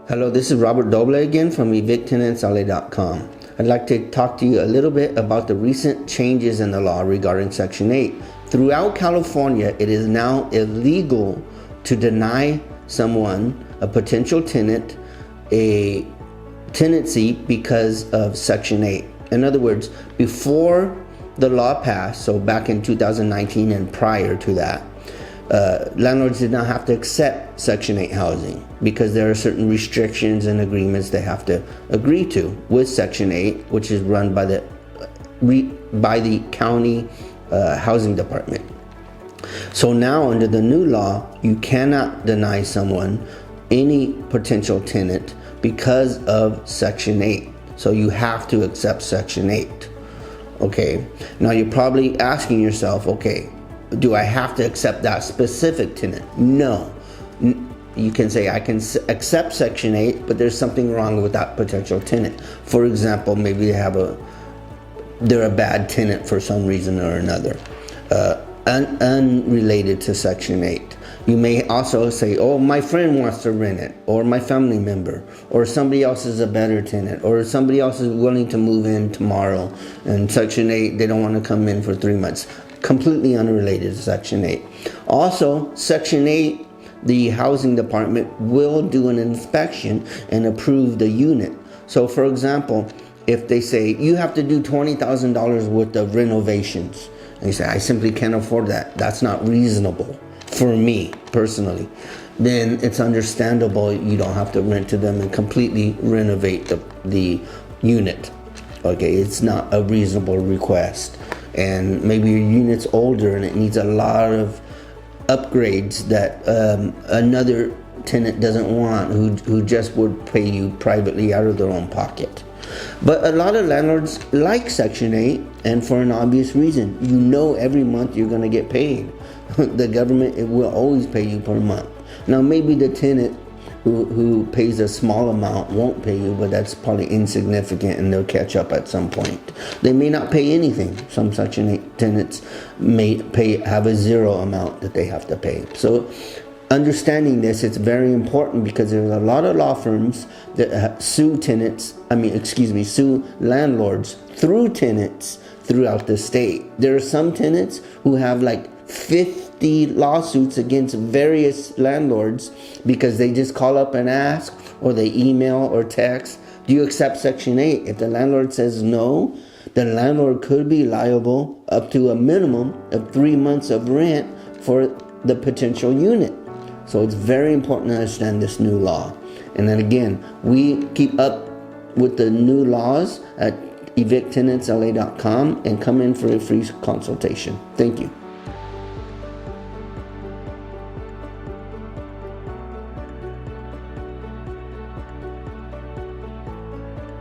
Hello, this is Robert Doble again from evicttenantsla.com. I'd like to talk to you a little bit about the recent changes in the law regarding Section 8. Throughout California, it is now illegal to deny someone, a potential tenant, a tenancy because of Section 8. In other words, before the law passed, so back in 2019 and prior to that, landlords did not have to accept Section 8 housing because there are certain restrictions and agreements they have to agree to with Section 8, which is run by the county housing department. So now under the new law, you cannot deny someone any potential tenant because of Section 8. So you have to accept Section 8. Okay, now you're probably asking yourself, okay, do I have to accept that specific tenant? No. You can say I can accept Section 8, but there's something wrong with that potential tenant. For example, maybe they're a bad tenant for some reason or another, unrelated to Section 8. You may also say, oh, my friend wants to rent it, or my family member, or somebody else is a better tenant, or somebody else is willing to move in tomorrow, and Section 8, they don't want to come in for 3 months. Completely unrelated to Section 8. Also, Section 8, the housing department will do an inspection and approve the unit. So for example, if they say you have to do $20,000 worth of renovations, and you say I simply can't afford that, that's not reasonable for me personally, then it's understandable you don't have to rent to them and completely renovate the unit. Okay, it's not a reasonable request. And maybe your unit's older and it needs a lot of upgrades that another tenant doesn't want, who just would pay you privately out of their own pocket. But a lot of landlords like Section 8, and for an obvious reason. You know every month you're going to get paid. The government, it will always pay you per month. Now maybe the tenant who pays a small amount won't pay you, but that's probably insignificant and they'll catch up at some point. They may not pay anything. Some Section 8 tenants may have a zero amount that they have to pay. So understanding this, it's very important because there's a lot of law firms that sue landlords through tenants throughout the state. There are some tenants who have like 50 lawsuits against various landlords because they just call up and ask, or they email or text, do you accept Section 8? If the landlord says no, the landlord could be liable up to a minimum of 3 months of rent for the potential unit. So it's very important to understand this new law. And then again, we keep up with the new laws at evicttenantsla.com and come in for a free consultation. Thank you.